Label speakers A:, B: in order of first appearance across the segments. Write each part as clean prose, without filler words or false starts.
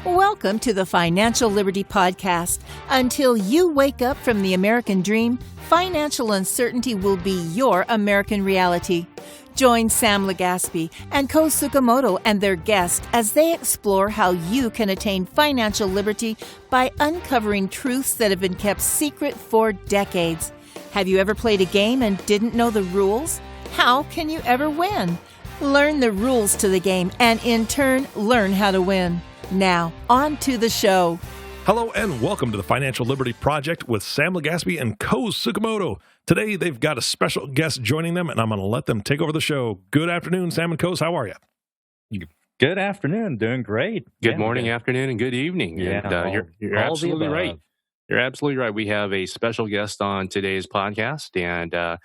A: Welcome to the Financial Liberty Podcast. Until you wake up from the American dream, financial uncertainty will be your American reality. Join Sam Legaspi and Koz Tsukamoto and their guests as they explore how you can attain financial liberty by uncovering truths that have been kept secret for decades. Have you ever played a game and didn't know the rules? How can you ever win? Learn the rules to the game and, in turn, learn how to win. Now, on to the show.
B: Hello and welcome to the Financial Liberty Project with Sam Legaspi and Koz Tsukamoto. Today, they've got a special guest joining them, and I'm going to let them take over the show. Good afternoon, Sam and Koz. How are you?
C: Good afternoon. Doing great.
D: Good morning, afternoon, and good evening.
C: Yeah,
D: and, you're absolutely right. You're absolutely right. We have a special guest on today's podcast, and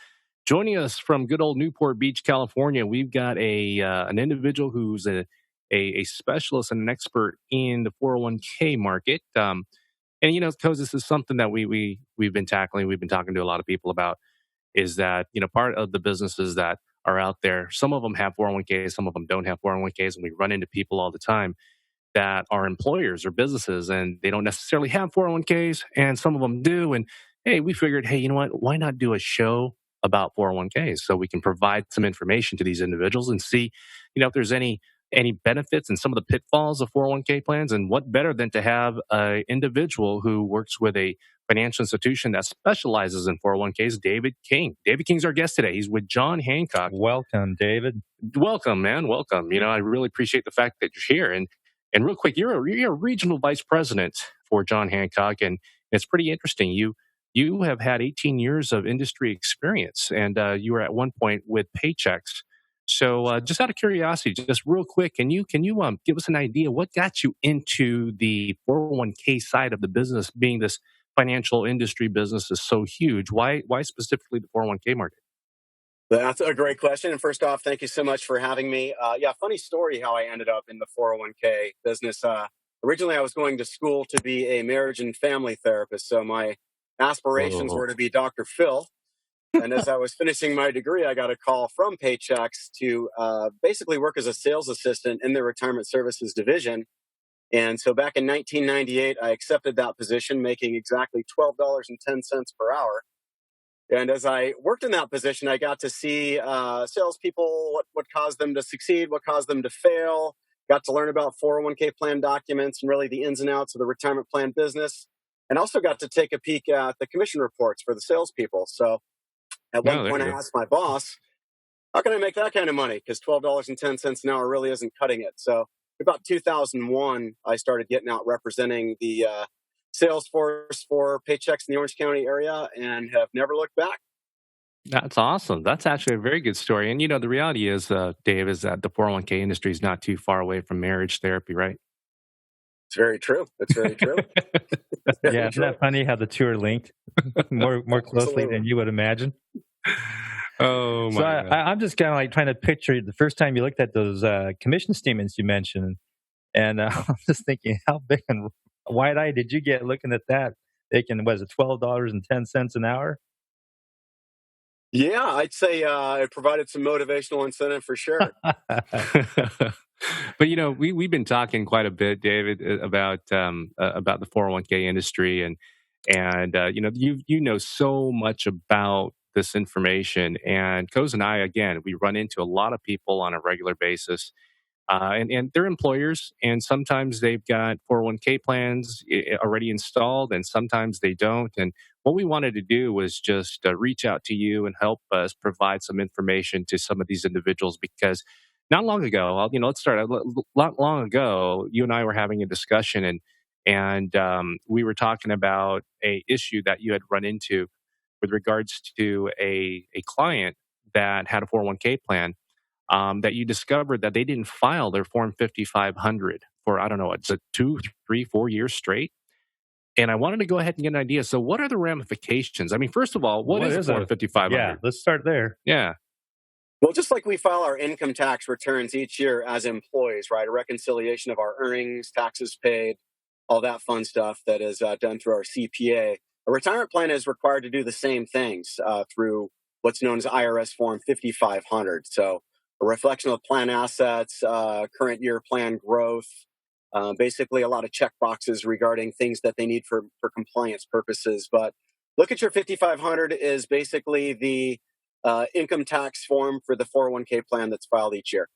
D: joining us from good old Newport Beach, California, we've got an individual who's a specialist and an expert in the 401k market. And, you know, Koz, this is something that we've been tackling. We've been talking to a lot of people about is that, you know, part of the businesses that are out there, some of them have 401ks, some of them don't have 401ks. And we run into people all the time that are employers or businesses and they don't necessarily have 401ks and some of them do. And hey, we figured, hey, you know what? Why not do a show about 401ks so we can provide some information to these individuals and see, you know, if there's any benefits and some of the pitfalls of 401k plans. And what better than to have an individual who works with a financial institution that specializes in 401ks, David King. David King's our guest today. He's with John Hancock.
C: Welcome, David.
D: Welcome, man. Welcome. You know, I really appreciate the fact that you're here. And real quick, you're a regional vice president for John Hancock. And it's pretty interesting. You have had 18 years of industry experience, and you were at one point with Paychecks. So just out of curiosity, just real quick, can you give us an idea what got you into the 401k side of the business, being this financial industry business is so huge? Why specifically the 401k market?
E: That's a great question. And first off, thank you so much for having me. Funny story how I ended up in the 401k business. Originally, I was going to school to be a marriage and family therapist. So my aspirations were to be Dr. Phil. And as I was finishing my degree, I got a call from Paychecks to basically work as a sales assistant in their retirement services division. And so back in 1998, I accepted that position, making exactly $12.10 per hour. And as I worked in that position, I got to see salespeople, what caused them to succeed, what caused them to fail, got to learn about 401k plan documents and really the ins and outs of the retirement plan business, and also got to take a peek at the commission reports for the salespeople. So at one point, I asked my boss, how can I make that kind of money? Because $12.10 an hour really isn't cutting it. So about 2001, I started getting out representing the sales force for Paychecks in the Orange County area and have never looked back.
D: That's awesome. That's actually a very good story. And, you know, the reality is, Dave, is that the 401k industry is not too far away from marriage therapy, right?
E: It's very true. It's very true.
C: Yeah, isn't that funny how the two are linked more closely than you would imagine?
D: Oh, my
C: So I'm just kind of like trying to picture the first time you looked at those commission statements you mentioned. And I'm just thinking, how big and wide-eyed did you get looking at that? Was it $12.10 an hour?
E: Yeah, I'd say it provided some motivational incentive for sure.
D: But, you know, we've been talking quite a bit, David, about the 401k industry, and you know, you know so much about this information. And Koz and I, again, we run into a lot of people on a regular basis, and they're employers, and sometimes they've got 401k plans already installed, and sometimes they don't. And what we wanted to do was just reach out to you and help us provide some information to some of these individuals, because not long ago, you know, let's start a lot long ago, you and I were having a discussion, and we were talking about a issue that you had run into with regards to a client that had a 401k plan, that you discovered that they didn't file their Form 5500 for, I don't know, it's 2, 3, 4 years straight. And I wanted to go ahead and get an idea. So what are the ramifications? I mean, first of all, what is a Form 5500?
C: Yeah, let's start there.
D: Yeah.
E: Well, just like we file our income tax returns each year as employees, right? A reconciliation of our earnings, taxes paid, all that fun stuff that is done through our CPA. A retirement plan is required to do the same things through what's known as IRS Form 5500. So a reflection of plan assets, current year plan growth, Basically, a lot of check boxes regarding things that they need for compliance purposes. But look at your 5500 is basically the income tax form for the 401k plan that's filed each year.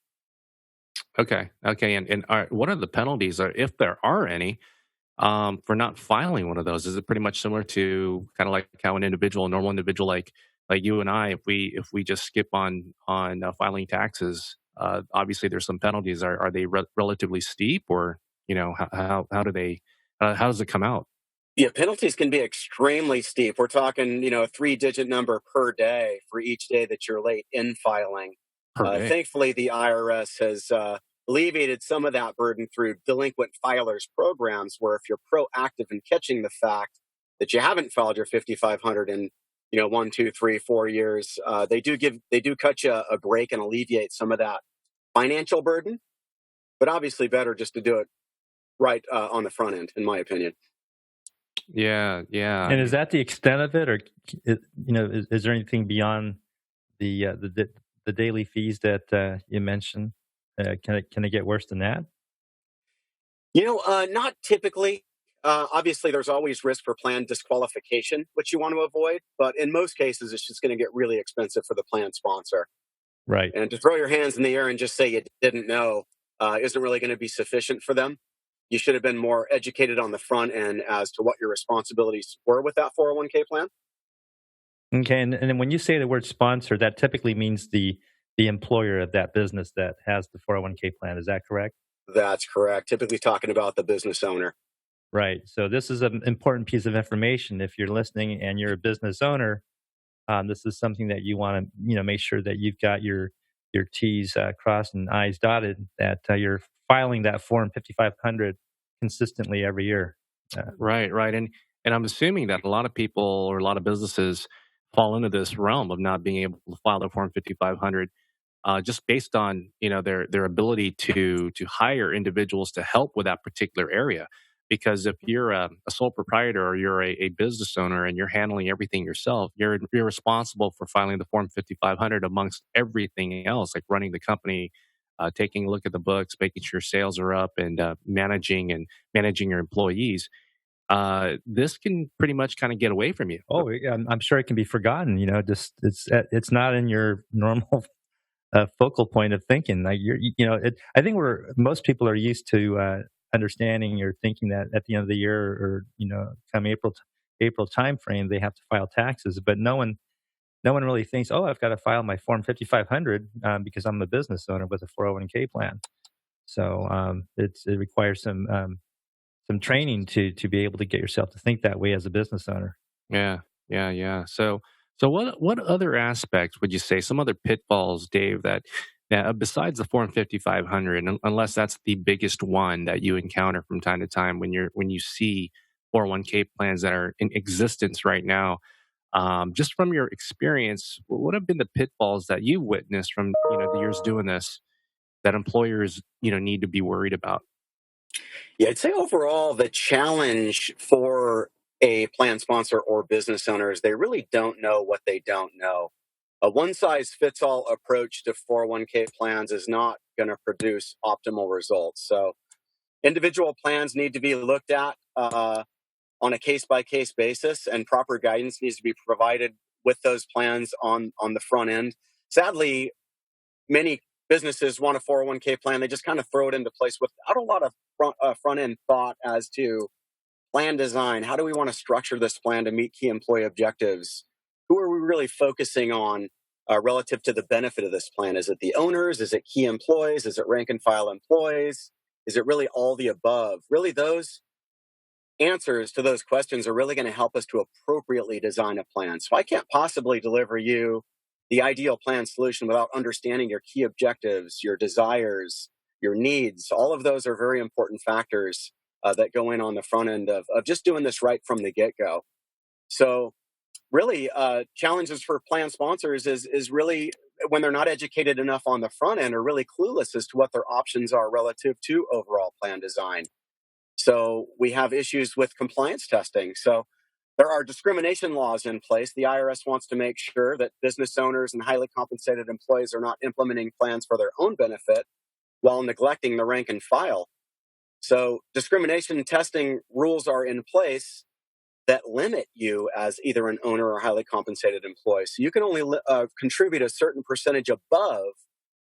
D: Okay. Okay. And what are the penalties, or if there are any, for not filing one of those? Is it pretty much similar to kind of like how an individual, a normal individual like you and I, if we just skip on filing taxes, obviously there's some penalties. Are they relatively steep, or how do they how does it come out
E: Yeah, penalties can be extremely steep. We're talking, a 3-digit number per day for each day that you're late in filing.
D: per day?
E: Thankfully, the IRS has alleviated some of that burden through delinquent filers programs, where if you're proactive in catching the fact that you haven't filed your 5500 in 1, 2, 3, 4 years, they do cut you a break and alleviate some of that financial burden. But obviously, better just to do it right on the front end, in my opinion.
D: Yeah, yeah.
C: And is that the extent of it, or is there anything beyond the daily fees that you mentioned? Can it get worse than that?
E: Not typically. Obviously, there's always risk for plan disqualification, which you want to avoid. But in most cases, it's just going to get really expensive for the plan sponsor.
C: Right.
E: And to throw your hands in the air and just say you didn't know isn't really going to be sufficient for them. You should have been more educated on the front end as to what your responsibilities were with that 401k plan.
C: Okay. And then when you say the word sponsor, that typically means the employer of that business that has the 401k plan. Is that correct?
E: That's correct. Typically talking about the business owner.
C: Right. So this is an important piece of information. If you're listening and you're a business owner, this is something that you want to make sure that you've got your T's crossed and I's dotted. That you're filing that form 5500 consistently every year.
D: Right, right. And I'm assuming that a lot of people or a lot of businesses fall into this realm of not being able to file their Form 5500, just based on their ability to hire individuals to help with that particular area. Because if you're a sole proprietor, or you're a business owner and you're handling everything yourself, you're responsible for filing the Form 5500 amongst everything else, like running the company, taking a look at the books, making sure sales are up, and managing your employees. This can pretty much kind of get away from you.
C: Oh, yeah, I'm sure it can be forgotten. Just it's not in your normal focal point of thinking. Like I think most people are used to understanding or thinking that at the end of the year, or come April time frame, they have to file taxes. But no one really thinks, oh, I've got to file my Form 5500 because I'm a business owner with a 401k plan. So it requires some training to be able to get yourself to think that way as a business owner.
D: Yeah, yeah, yeah. So what other aspects would you say, some other pitfalls, Dave, that besides the Form 5500, unless that's the biggest one that you encounter from time to time when you see 401k plans that are in existence right now, just from your experience, what have been the pitfalls that you witnessed from the years doing this that employers need to be worried about?
E: Yeah, I'd say overall the challenge for a plan sponsor or business owners, they really don't know what they don't know. A one size fits all approach to 401k plans is not going to produce optimal results. So individual plans need to be looked at on a case by case basis, and proper guidance needs to be provided with those plans on the front end. Sadly, many businesses want a 401k plan. They just kind of throw it into place without a lot of front end thought as to plan design. How do we want to structure this plan to meet key employee objectives? Who are we really focusing on relative to the benefit of this plan? Is it the owners? Is it key employees? Is it rank and file employees? Is it really all the above? Really, those answers to those questions are really going to help us to appropriately design a plan. So I can't possibly deliver you the ideal plan solution without understanding your key objectives, your desires, your needs. All of those are very important factors that go in on the front end of just doing this right from the get-go. So really, challenges for plan sponsors is really when they're not educated enough on the front end, or really clueless as to what their options are relative to overall plan design. So we have issues with compliance testing. So there are discrimination laws in place. The IRS wants to make sure that business owners and highly compensated employees are not implementing plans for their own benefit while neglecting the rank and file. So discrimination testing rules are in place that limit you as either an owner or highly compensated employee. So you can only contribute a certain percentage above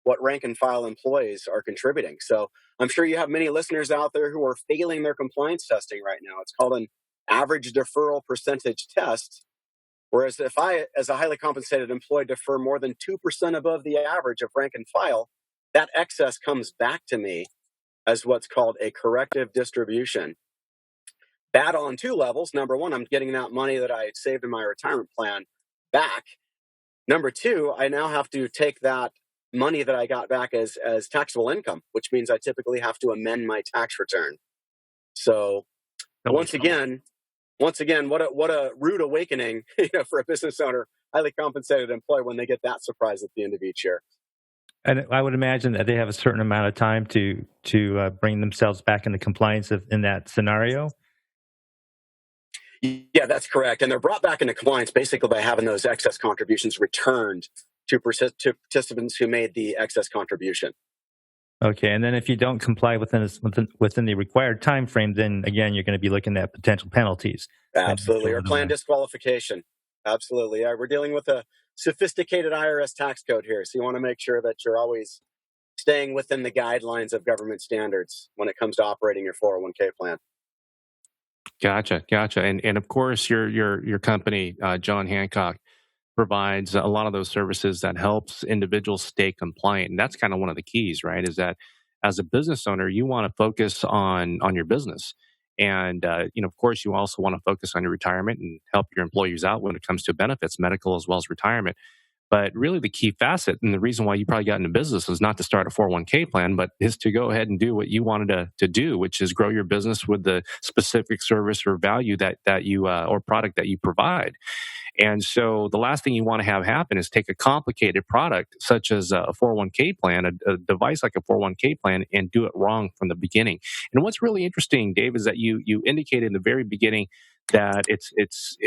E: what rank and file employees are contributing. So I'm sure you have many listeners out there who are failing their compliance testing right now. It's called an average deferral percentage test. Whereas if I, as a highly compensated employee, defer more than 2% above the average of rank and file, that excess comes back to me as what's called a corrective distribution. Bad on two levels. Number one, I'm getting that money that I had saved in my retirement plan back. Number two, I now have to take that money that I got back as taxable income, which means I typically have to amend my tax return. So once again, what a rude awakening, for a business owner, highly compensated employee, when they get that surprise at the end of each year.
C: And I would imagine that they have a certain amount of time to bring themselves back into compliance in that scenario.
E: Yeah, that's correct. And they're brought back into compliance basically by having those excess contributions returned to participants who made the excess contribution.
C: Okay, and then if you don't comply within the required time frame, then again you're going to be looking at potential penalties.
E: Absolutely, or plan disqualification. Absolutely, we're dealing with a sophisticated IRS tax code here, so you want to make sure that you're always staying within the guidelines of government standards when it comes to operating your 401k plan.
D: Gotcha. And of course, your company, John Hancock, provides a lot of those services that helps individuals stay compliant. And that's kind of one of the keys, right? Is that as a business owner, you want to focus on your business. And, of course, you also want to focus on your retirement and help your employees out when it comes to benefits, medical as well as retirement. But really, the key facet and the reason why you probably got into business is not to start a 401k plan, but is to go ahead and do what you wanted to do, which is grow your business with the specific service or value that you or product that you provide. And so the last thing you want to have happen is take a complicated product such as a 401k plan, a device like a 401k plan, and do it wrong from the beginning. And what's really interesting, Dave, is that you indicated in the very beginning that it's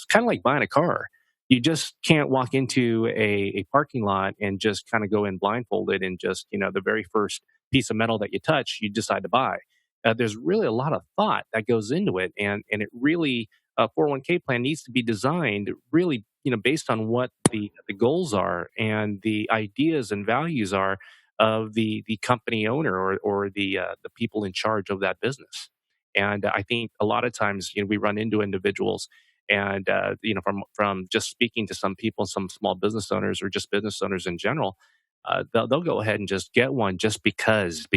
D: kind of like buying a car. You just can't walk into a parking lot and just kind of go in blindfolded and just, the very first piece of metal that you touch, you decide to buy. There's really a lot of thought that goes into it. And it really, a 401k plan needs to be designed really, based on what the goals are and the ideas and values are of the company owner or the people in charge of that business. And I think a lot of times, we run into individuals and from just speaking to some people, some small business owners or just business owners in general, they'll go ahead and just get one just because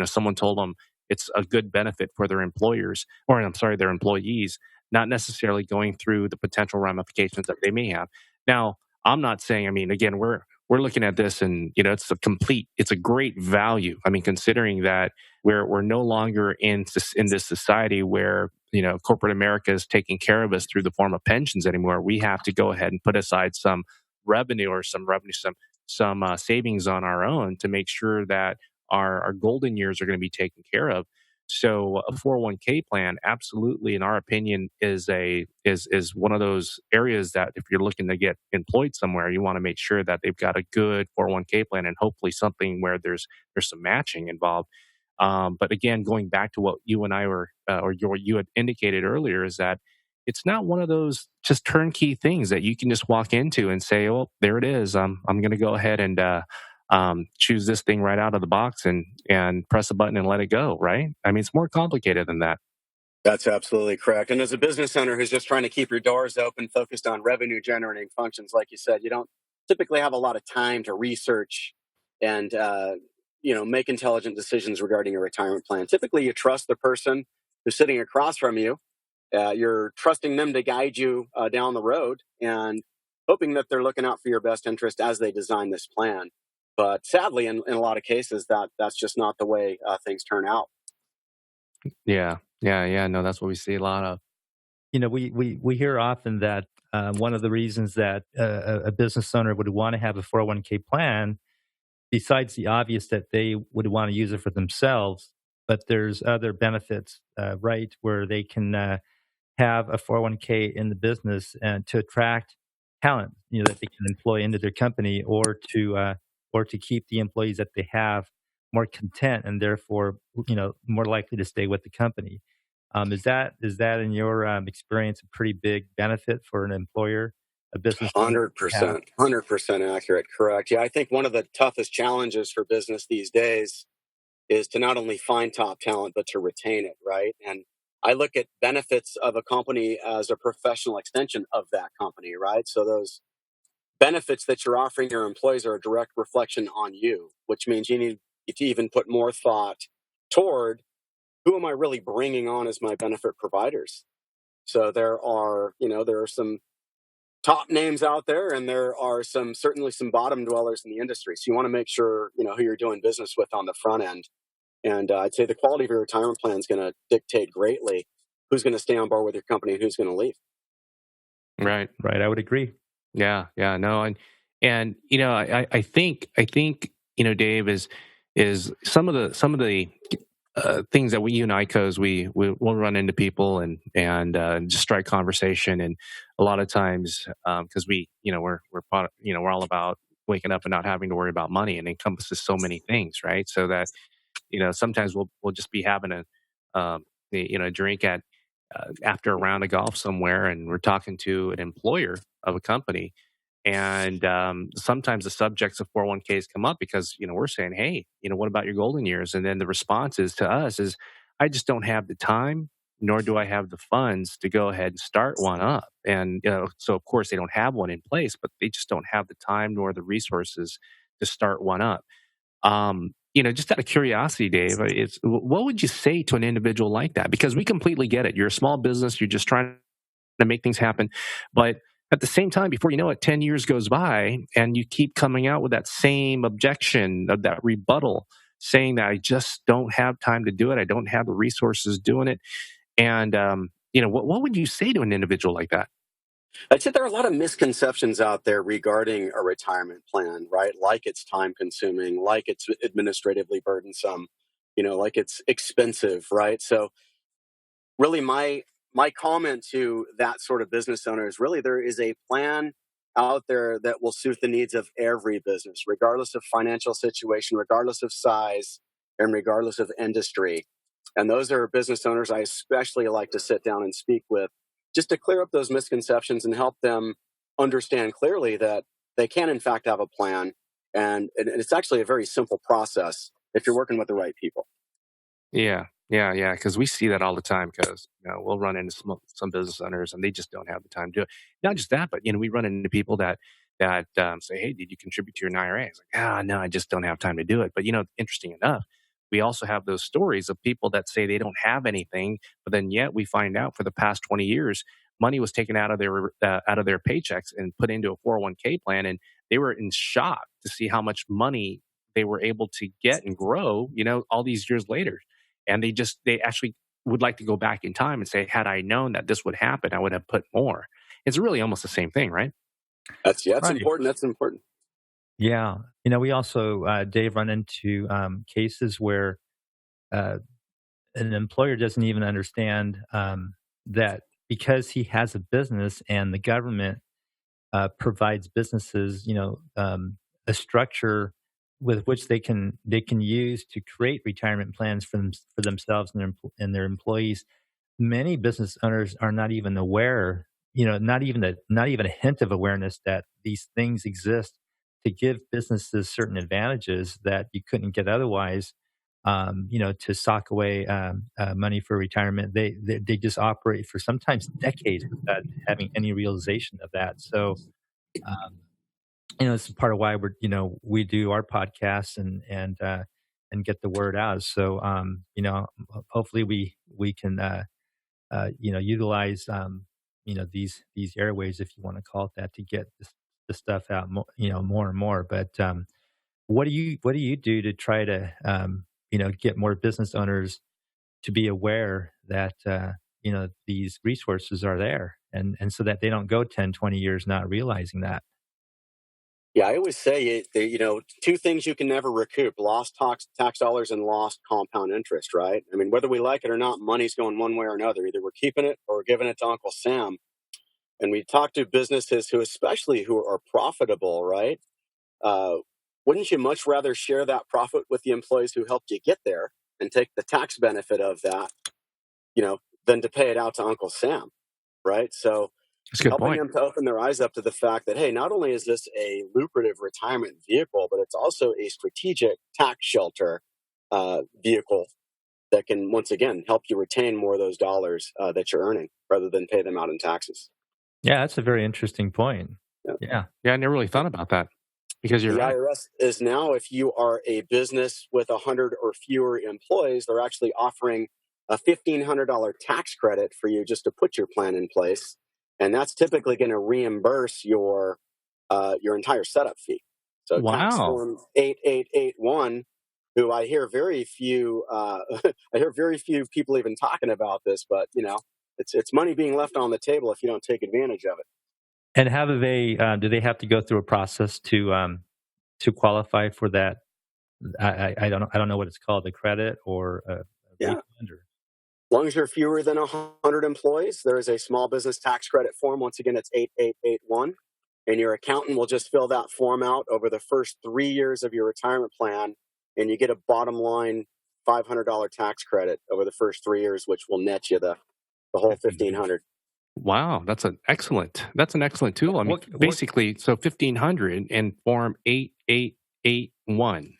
D: someone told them it's a good benefit for their employers, or I'm sorry, their employees, not necessarily going through the potential ramifications that they may have. Now, I'm not saying, again, we're looking at this and, it's a great value. Considering that we're no longer in this society where, corporate America is taking care of us through the form of pensions anymore. We have to go ahead and put aside some revenue or some savings on our own to make sure that our golden years are going to be taken care of. So a 401k plan, absolutely, in our opinion, is one of those areas that if you're looking to get employed somewhere, you want to make sure that they've got a good 401k plan and hopefully something where there's some matching involved. But again, going back to what you and I were, you had indicated earlier, is that it's not one of those just turnkey things that you can just walk into and say, "Oh, there it is. I'm going to go ahead and choose this thing right out of the box and press a button and let it go." Right? It's more complicated than that.
E: That's absolutely correct. And as a business owner who's just trying to keep your doors open, focused on revenue generating functions, like you said, you don't typically have a lot of time to research and make intelligent decisions regarding your retirement plan. Typically, you trust the person who's sitting across from you. You're trusting them to guide you down the road and hoping that they're looking out for your best interest as they design this plan. But sadly, in a lot of cases, that's just not the way things turn out.
D: Yeah. No, that's what we see a lot of.
C: We hear often that one of the reasons that a business owner would want to have a 401k plan, besides the obvious that they would want to use it for themselves, but there's other benefits, right, where they can have a 401k in the business and to attract talent, that they can employ into their company or to keep the employees that they have more content and therefore, more likely to stay with the company. Is that in your experience a pretty big benefit for an employer, a business owner to have?
E: 100% accurate. Correct. Yeah, I think one of the toughest challenges for business these days is to not only find top talent, but to retain it, right? And I look at benefits of a company as a professional extension of that company, right? So those benefits that you're offering your employees are a direct reflection on you, which means you need to even put more thought toward who am I really bringing on as my benefit providers. So there are some top names out there, and there are certainly some bottom dwellers in the industry. So you want to make sure who you're doing business with on the front end. And I'd say the quality of your retirement plan is going to dictate greatly who's going to stay on board with your company and who's going to leave.
D: Right.
C: Right, I would agree.
D: Yeah. Yeah. No. And I think Dave is some of the things that you and I, Koz, we'll run into people and just strike conversation, and a lot of times because we're all about waking up and not having to worry about money, and encompasses so many things, right? So that sometimes we'll just be having a drink at after a round of golf somewhere, and we're talking to an employer of a company, and sometimes the subjects of 401ks come up because we're saying, hey, what about your golden years? And then the response is to us is, I just don't have the time, nor do I have the funds to go ahead and start one up. And so of course they don't have one in place, but they just don't have the time nor the resources to start one up. Just out of curiosity, Dave, what would you say to an individual like that? Because we completely get it. You're a small business. You're just trying to make things happen. But at the same time, before you know it, 10 years goes by and you keep coming out with that same objection, of that rebuttal, saying that I just don't have time to do it. I don't have the resources doing it. And, what would you say to an individual like that?
E: I'd say there are a lot of misconceptions out there regarding a retirement plan, right? Like it's time consuming, like it's administratively burdensome, like it's expensive, right? So really my comment to that sort of business owner is really there is a plan out there that will suit the needs of every business, regardless of financial situation, regardless of size, and regardless of industry. And those are business owners I especially like to sit down and speak with, just to clear up those misconceptions and help them understand clearly that they can in fact have a plan. And it's actually a very simple process if you're working with the right people.
D: Yeah, yeah, yeah. Because we see that all the time. Because we'll run into some business owners, and they just don't have the time to do it. Not just that, but we run into people that say, "Hey, did you contribute to your IRA?" It's like, no, I just don't have time to do it. But interesting enough, we also have those stories of people that say they don't have anything, but then yet we find out for the past 20 years, money was taken out of their paychecks and put into a 401k plan, and they were in shock to see how much money they were able to get and grow, all these years later. And they actually would like to go back in time and say, had I known that this would happen, I would have put more. It's really almost the same thing, right?
E: That's
C: Right.
E: important. That's important.
C: Yeah. We also, Dave, run into cases where uh, an employer doesn't even understand that because he has a business and the government provides businesses, a structure with which they can use to create retirement plans for themselves and their employees. Many business owners are not even aware, not even a hint of awareness that these things exist to give businesses certain advantages that you couldn't get otherwise. To sock away money for retirement, they just operate for sometimes decades without having any realization of that. So, um, this is part of why we do our podcasts and get the word out. So, hopefully we can utilize these airways, if you want to call it that, to get the stuff out more and more. But what do you do to try to get more business owners to be aware that these resources are there, and so that they don't go 10, 20 years not realizing that?
E: Yeah, I always say two things you can never recoup: lost tax dollars and lost compound interest. Right? I mean, whether we like it or not, money's going one way or another. Either we're keeping it or we're giving it to Uncle Sam. And we talk to businesses who are profitable, right? Uh, wouldn't you much rather share that profit with the employees who helped you get there and take the tax benefit of that, than to pay it out to Uncle Sam, right? So
D: That's a good
E: helping
D: point.
E: them to open their eyes up to the fact that, hey, not only is this a lucrative retirement vehicle, but it's also a strategic tax shelter vehicle that can, once again, help you retain more of those dollars that you're earning rather than pay them out in taxes.
C: Yeah, that's a very interesting point. Yeah.
D: Yeah, I never really thought about that because you're
E: The
D: right.
E: IRS is now, if you are a business with 100 or fewer employees, they're actually offering a $1,500 tax credit for you just to put your plan in place. And that's typically going to reimburse your entire setup fee. So tax
D: Wow.
E: form 8881, who I hear very few people even talking about this, but it's money being left on the table if you don't take advantage of it.
C: And how do they have to go through a process to qualify for that? I don't know what it's called, a credit or a
E: Yeah.
C: refund or.
E: As long as you're fewer than 100 employees, there is a small business tax credit form. Once again, it's 8881. And your accountant will just fill that form out over the first 3 years of your retirement plan. And you get a bottom line $500 tax credit over the first 3 years, which will net you the whole $1,500.
D: Wow, that's an excellent tool. I mean, basically, so 1,500 and form 8881.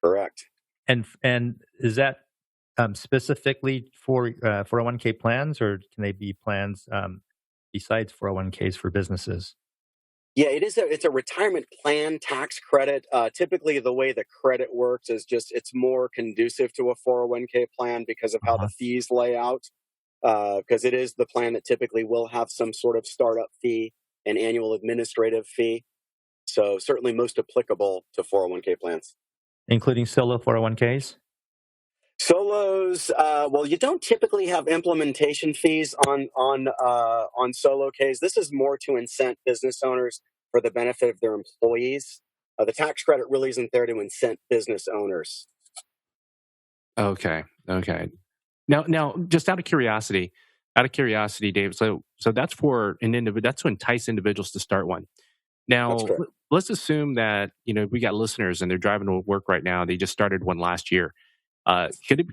E: Correct.
C: And is that specifically for 401k plans, or can they be plans besides 401ks for businesses?
E: Yeah, it's a retirement plan tax credit. Typically, the way the credit works is just it's more conducive to a 401k plan because of how the fees lay out. Because it is the plan that typically will have some sort of startup fee and annual administrative fee. So certainly most applicable to 401k plans.
C: Including solo 401ks?
E: Solos, well, you don't typically have implementation fees on solo Ks. This is more to incent business owners for the benefit of their employees. The tax credit really isn't there to incent business owners.
D: Okay. Now, just out of curiosity, Dave. So that's for an individual. That's to entice individuals to start one. Now, let's assume that we got listeners and they're driving to work right now. They just started one last year. Could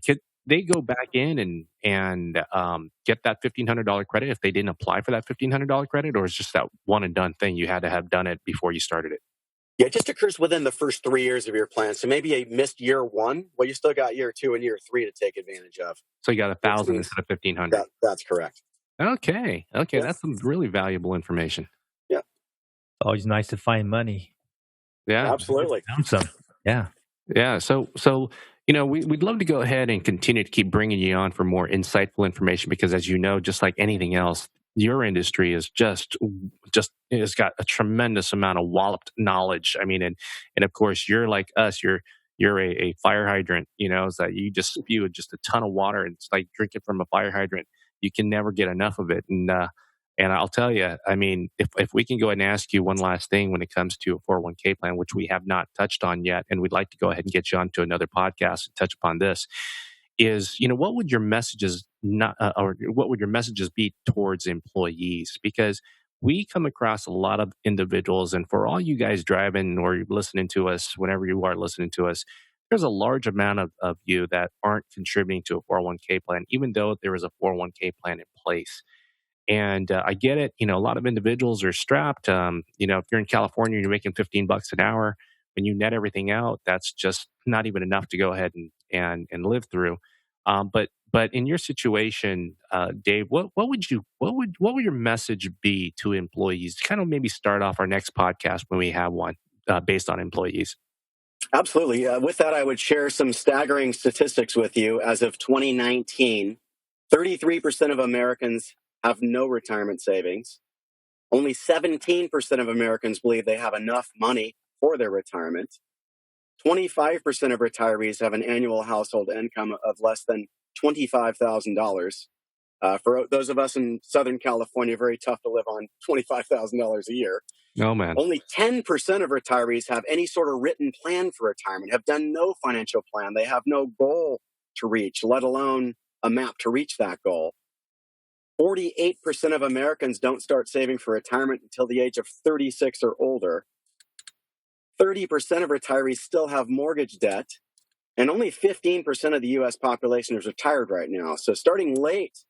D: they go back in and get that $1,500 credit if they didn't apply for that $1,500 credit, or is just that one and done thing? You had to have done it before you started it.
E: Yeah, it just occurs within the first 3 years of your plan. So maybe you missed year one. Well, you still got year two and year three to take advantage of.
D: So you got 1,000 instead of 1,500.
E: That's correct.
D: Okay,
E: Yeah.
D: That's some really valuable information.
E: Yeah,
C: Always nice to find money.
D: Yeah,
E: absolutely.
C: Found some. Yeah.
D: So we'd love to go ahead and continue to keep bringing you on for more insightful information because, as you know, just like anything else, your industry is just has got a tremendous amount of walloped knowledge. I mean, and of course, you're like us. You're a fire hydrant. Is that you just spew just a ton of water, and it's like drinking from a fire hydrant. You can never get enough of it. And I'll tell you, I mean, if we can go ahead and ask you one last thing when it comes to a 401k plan, which we have not touched on yet, and we'd like to go ahead and get you onto another podcast and touch upon this, is what would your messages be towards employees? Because we come across a lot of individuals, and for all you guys driving or listening to us, whenever you are listening to us, there's a large amount of you that aren't contributing to a 401k plan, even though there is a 401k plan in place. And I get it. A lot of individuals are strapped. If you're in California and you're making $15 an hour, when you net everything out, that's just not even enough to go ahead and live through. But in your situation, Dave, what would your message be to employees? Kind of maybe start off our next podcast when we have one based on employees.
E: Absolutely. With that, I would share some staggering statistics with you. As of 2019, 33% of Americans have no retirement savings. Only 17% of Americans believe they have enough money for their retirement. 25% of retirees have an annual household income of less than $25,000. For those of us in Southern California, very tough to live on $25,000 a year.
D: No, man.
E: Only 10% of retirees have any sort of written plan for retirement, have done no financial plan. They have no goal to reach, let alone a map to reach that goal. 48% of Americans don't start saving for retirement until the age of 36 or older. 30% of retirees still have mortgage debt, and only 15% of the U.S. population is retired right now. So starting late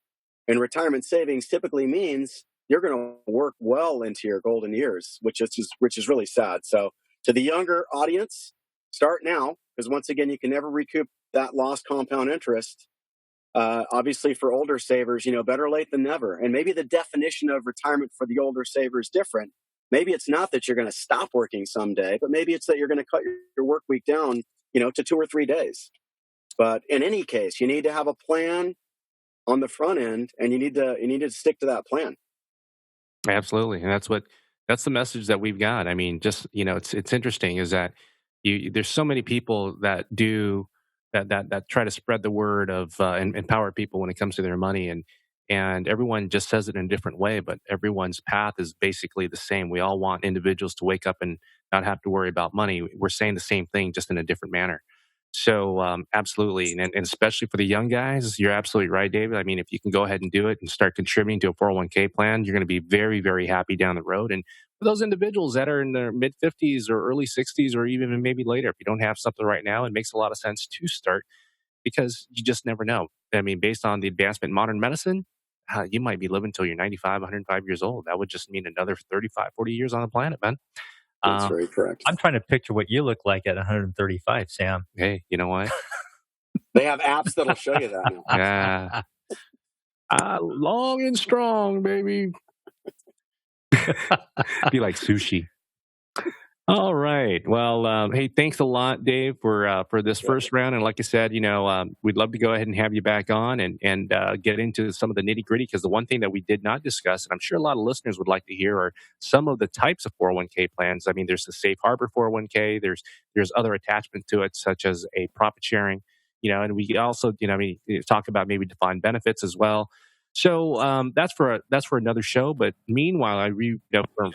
E: in retirement savings typically means you're going to work well into your golden years, which is really sad. So to the younger audience, start now, because once again, you can never recoup that lost compound interest. Obviously, for older savers, better late than never. And maybe the definition of retirement for the older saver is different. Maybe it's not that you're going to stop working someday, but maybe it's that you're going to cut your work week down, to 2 or 3 days. But in any case, you need to have a plan on the front end, and you need to stick to that plan.
D: Absolutely, and that's the message that we've got. I mean, just it's interesting is that there's so many people that do that try to spread the word of and empower people when it comes to their money, and everyone just says it in a different way, but everyone's path is basically the same. We all want individuals to wake up and not have to worry about money. We're saying the same thing, just in a different manner. So absolutely, and especially for the young guys, you're absolutely right, David. I mean, if you can go ahead and do it and start contributing to a 401k plan, you're going to be very, very happy down the road. And for those individuals that are in their mid 50s or early 60s or even maybe later, if you don't have something right now, it makes a lot of sense to start, because you just never know. I mean, based on the advancement in modern medicine, you might be living until you're 95, 105 years old. That would just mean another 35, 40 years on the planet, man.
E: That's very correct.
C: I'm trying to picture what you look like at 135, Sam.
D: Hey, you know what?
E: They have apps that'll show you that now.
D: Yeah. Long and strong, baby. Be like sushi. All right. Well, hey, thanks a lot, Dave, for this first round. And like I said, we'd love to go ahead and have you back on and get into some of the nitty gritty, because the one thing that we did not discuss, and I'm sure a lot of listeners would like to hear, are some of the types of 401k plans. I mean, there's the safe harbor 401k. There's other attachments to it, such as a profit sharing, and we also, talk about maybe defined benefits as well. So that's for another show. But meanwhile,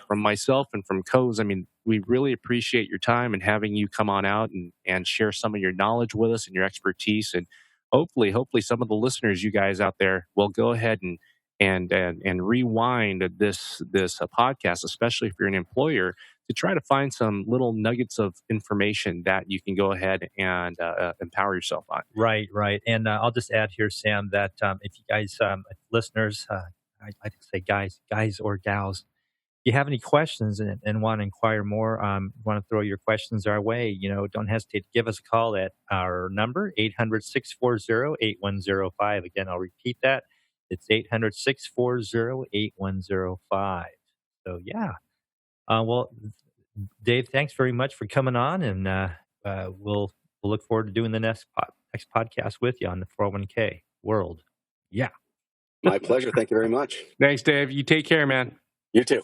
D: from myself and from Koz, I mean, we really appreciate your time and having you come on out and share some of your knowledge with us and your expertise. And hopefully some of the listeners, you guys out there, will go ahead and rewind this podcast, especially if you're an employer, to try to find some little nuggets of information that you can go ahead and empower yourself on.
C: Right. And I'll just add here, Sam, that if you guys, listeners, I say guys or gals, if you have any questions and want to inquire more, want to throw your questions our way, don't hesitate to give us a call at our number, 800-640-8105. Again, I'll repeat that. It's 800-640-8105. So, yeah. Well, Dave, thanks very much for coming on, and we'll look forward to doing the next podcast with you on the 401k world. Yeah.
E: My pleasure. Thank you very much.
D: Thanks, Dave. You take care, man.
E: You too.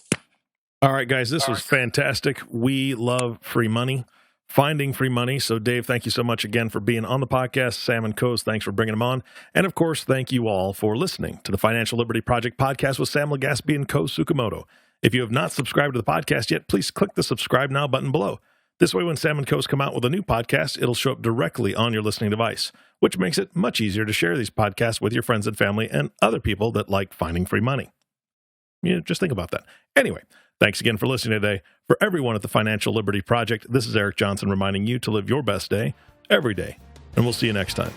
B: All right, guys, this was fantastic. We love free money, finding free money. So, Dave, thank you so much again for being on the podcast. Sam and Koz, thanks for bringing them on. And, of course, thank you all for listening to the Financial Liberty Project podcast with Sam Legaspi and Koz Tsukamoto. If you have not subscribed to the podcast yet, please click the subscribe now button below. This way, when Sam and Koz come out with a new podcast, it'll show up directly on your listening device, which makes it much easier to share these podcasts with your friends and family and other people that like finding free money. Just think about that. Anyway, thanks again for listening today. For everyone at the Financial Liberty Project, this is Eric Johnson reminding you to live your best day every day. And we'll see you next time.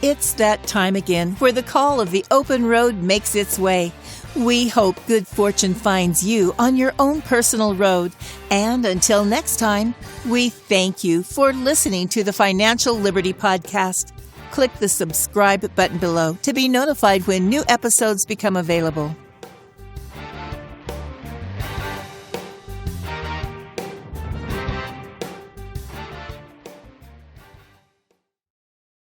A: It's that time again where the call of the open road makes its way. We hope good fortune finds you on your own personal road. And until next time, we thank you for listening to the Financial Liberty Podcast. Click the subscribe button below to be notified when new episodes become available.